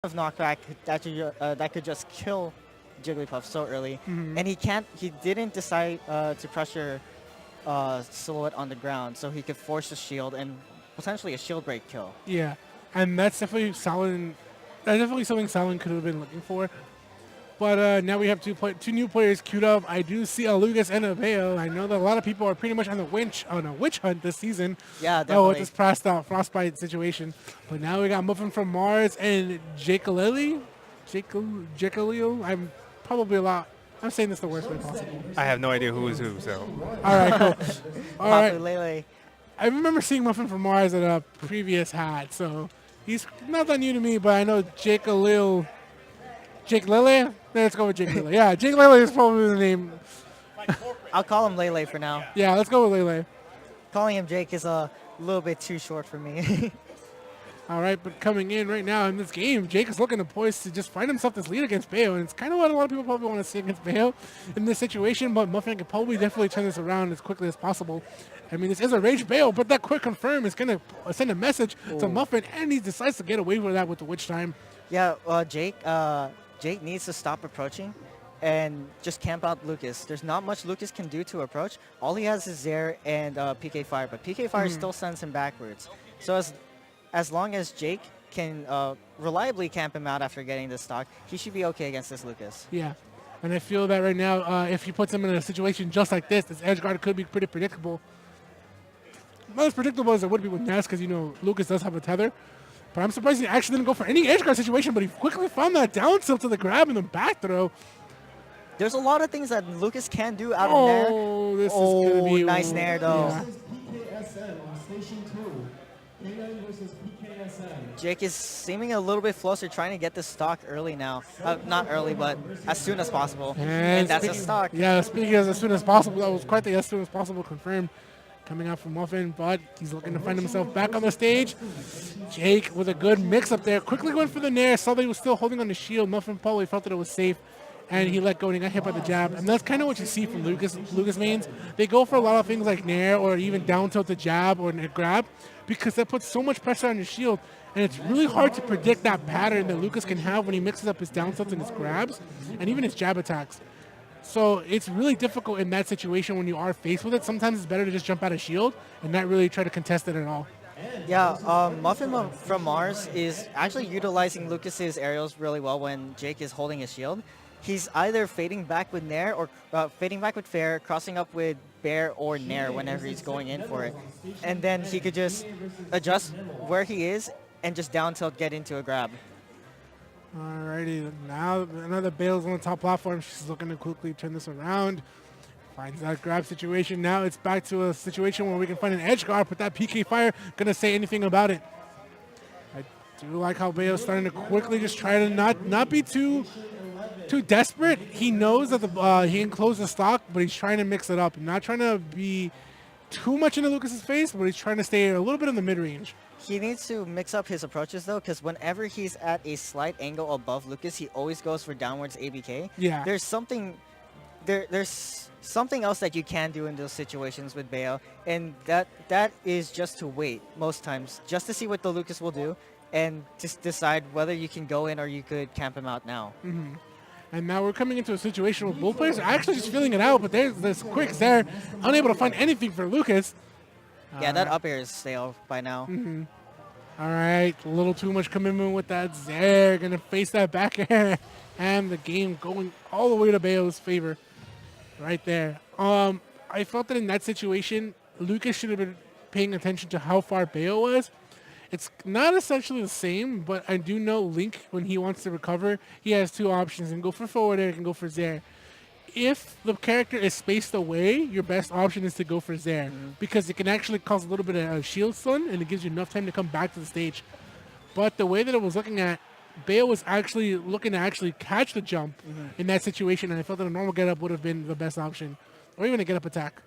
of knockback that could just kill Jigglypuff so early, Mhm. and he didn't decide to pressure Silhouette on the ground, so he could force a shield and potentially a shield break kill. Yeah, and that's definitely Salin. That's definitely something Salin could have been looking for. But now we have two new players queued up. I do see a Lucas and a Veo. I know that a lot of people are pretty much on a witch hunt this season. Yeah, Oh, with definitely. this frostbite situation. But now we got Muffin from Mars and Jakelele. Jakelele. I'm probably a lot. I'm saying this the worst way possible. I have no idea who is who, so. All right, cool. All right. Lele. I remember seeing Muffin from Mars at a previous hat, so he's not that new to me, but I know Jakelele. Let's go with Jakelele. Yeah, Jakelele is probably the name. I'll call him Lele for now. Yeah, let's go with Lele. Calling him Jake is a little bit too short for me. All right, but coming in right now in this game, Jake is looking to poise to just find himself this lead against Bayo, and it's kind of what a lot of people probably want to see against Bayo in this situation, but Muffin can probably definitely turn this around as quickly as possible. I mean, this is a rage Bayo, but that quick confirm is going to send a message to Muffin, and he decides to get away with that with the witch time. Yeah, Jake needs to stop approaching and just camp out Lucas. There's not much Lucas can do to approach. All he has is Zair and PK Fire, but PK Fire still sends him backwards. So as long as Jake can reliably camp him out after getting this stock, he should be okay against this Lucas. Yeah, and I feel that right now, if he puts him in a situation just like this edge guard could be pretty predictable. Not as predictable as it would be with Ness, because, Lucas does have a tether. But I'm surprised he actually didn't go for any edge guard situation, but he quickly found that down tilt to the grab and the back throw. There's a lot of things that Lucas can do out of Nair. This is going to be... nice Nair, though. Yeah. Jake is seeming a little bit closer, trying to get the stock early now. Not early, but as soon as possible. And that's a stock. Yeah, speaking as soon as possible, that was quite the as soon as possible confirmed coming out from Muffin, but he's looking to find himself back on the stage. Jake with a good mix up there, quickly went for the Nair, saw that he was still holding on the shield. Muffin probably felt that it was safe, and he let go and he got hit by the jab. And that's kind of what you see from Lucas mains. They go for a lot of things like Nair or even down tilt to jab or a grab, because that puts so much pressure on your shield, and it's really hard to predict that pattern that Lucas can have when he mixes up his down tilt and his grabs, and even his jab attacks. So it's really difficult in that situation when you are faced with it. Sometimes it's better to just jump out of shield and not really try to contest it at all. Yeah, Muffin from Mars is actually utilizing Lucas's aerials really well when Jake is holding his shield. He's either fading back with Nair or fading back with Fair, crossing up with Bear or Nair whenever he's going in for it. And then he could just adjust where he is and just down tilt get into a grab. Alrighty, now another Bale's on the top platform. She's looking to quickly turn this around. Finds that grab situation. Now it's back to a situation where we can find an edge guard, but that PK Fire gonna say anything about it. I do like how Bale's starting to quickly just try to not be too desperate. He knows that he can close the stock, but he's trying to mix it up. Not trying to be too much into Lucas's face, but he's trying to stay a little bit in the mid-range. He needs to mix up his approaches, though, because whenever he's at a slight angle above Lucas, he always goes for downwards ABK. Yeah. There's something else that you can do in those situations with Bayo, and that is just to wait most times, just to see what the Lucas will do, and just decide whether you can go in or you could camp him out now. Mm-hmm. And now we're coming into a situation where both players are actually just feeling it out, but there's this quick there, unable to find anything for Lucas. Yeah, that up air is stale by now. Mm-hmm. All right, a little too much commitment with that Zair. Gonna face that back air, and the game going all the way to Bayo's favor, right there. I felt that in that situation, Lucas should have been paying attention to how far Bayo was. It's not essentially the same, but I do know Link, when he wants to recover, he has two options. He can go for forward air, he can go for Zair. If the character is spaced away, your best option is to go for Zair, because it can actually cause a little bit of shield stun, and it gives you enough time to come back to the stage. But the way that it was looking at, Bayo was actually looking to actually catch the jump in that situation, and I felt that a normal get-up would have been the best option, or even a get-up attack.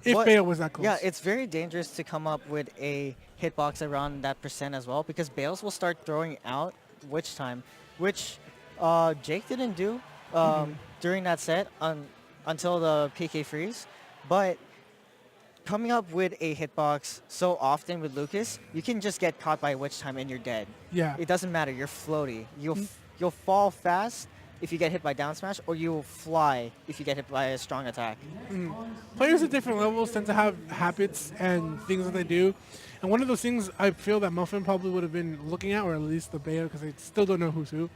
If Bayo was that close. Yeah, it's very dangerous to come up with a hitbox around that percent as well, because Bales will start throwing out Witch Time, which Jake didn't do during that set until the PK freeze. But coming up with a hitbox so often with Lucas, you can just get caught by Witch Time and you're dead. Yeah. It doesn't matter. You're floaty. You'll fall fast if you get hit by down smash, or you'll fly if you get hit by a strong attack. Players at different levels tend to have habits and things that they do. And one of those things I feel that Muffin probably would have been looking at, or at least the Bayo, because I still don't know who's who.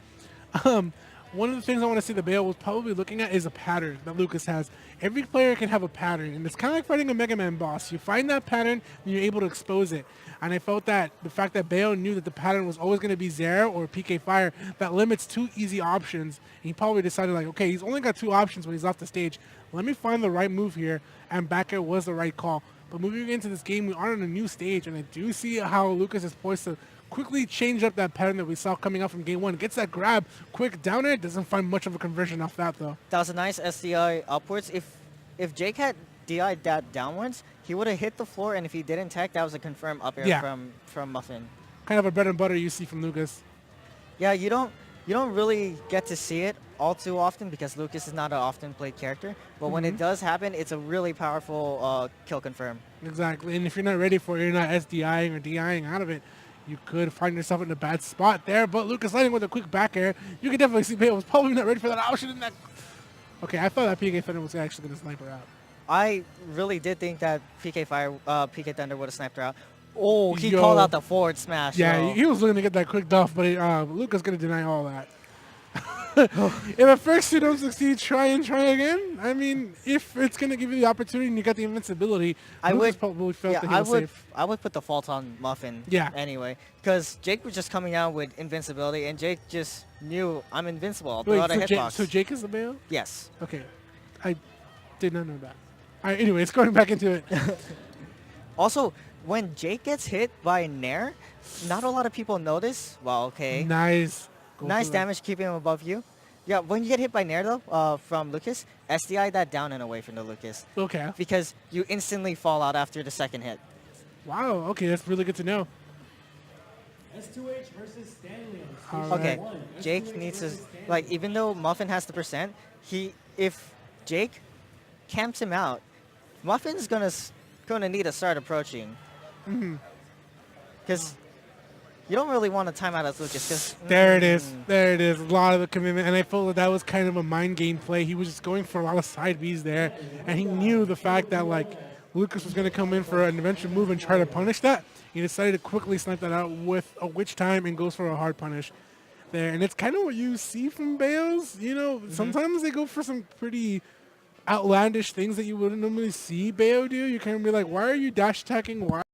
One of the things I want to see the Bayo was probably looking at is a pattern that Lucas has. Every player can have a pattern, and it's kind of like fighting a Mega Man boss. You find that pattern, and you're able to expose it. And I felt that the fact that Bayo knew that the pattern was always going to be Zero or PK Fire, that limits two easy options. And he probably decided, like, okay, he's only got two options when he's off the stage. Let me find the right move here, and back air was the right call. But moving into this game, we are on a new stage, and I do see how Lucas is poised to quickly change up that pattern that we saw coming out from game one. Gets that grab, quick down air, doesn't find much of a conversion off that, though. That was a nice SDI upwards. If Jake had DI'd that downwards, he would have hit the floor, and if he didn't tech, that was a confirmed up air from Muffin. Kind of a bread and butter you see from Lucas. Yeah, you don't really get to see it all too often because Lucas is not an often played character. But when it does happen, it's a really powerful kill confirm. Exactly, and if you're not ready for it, you're not SDIing or DIing out of it, you could find yourself in a bad spot there. But Lucas landing with a quick back air, you can definitely see Bayo was probably not ready for that option in that. Okay, I thought that PK Thunder was actually going to snipe her out. I really did think that PK Thunder would have sniped her out. Oh, he called out the forward smash. Yeah, he was looking to get that quick duff, but Lucas going to deny all that. If at first you don't succeed, try again. I mean, if it's going to give you the opportunity and you got the invincibility, I Lucas probably felt that he was safe. I would put the fault on Muffin. Yeah. Anyway, because Jake was just coming out with invincibility, and Jake just knew I'm invincible. I'll throw out a hitbox. So Jake is the Bayo? Yes. Okay, I did not know that. All right, anyways, going back into it. Also, when Jake gets hit by Nair, not a lot of people notice. Well, okay. Nice. Nice damage keeping him above you. Yeah, when you get hit by Nair, though, from Lucas, SDI that down and away from the Lucas. Okay. Because you instantly fall out after the second hit. Wow, okay, that's really good to know. S2H versus Stanley. Okay, Jake needs to, like, even though Muffin has the percent, if Jake camps him out, Muffin's gonna need to start approaching. Because you don't really want to time out as Lucas. Cause, There it is. There it is. A lot of the commitment. And I felt that was kind of a mind game play. He was just going for a lot of side Bs there. And he knew the fact that, like, Lucas was going to come in for an adventure move and try to punish that. He decided to quickly snipe that out with a witch time and goes for a hard punish there. And it's kind of what you see from Bayos. You know, sometimes they go for some pretty outlandish things that you wouldn't normally see Bayo do. You kind of be like, why are you dash attacking? Why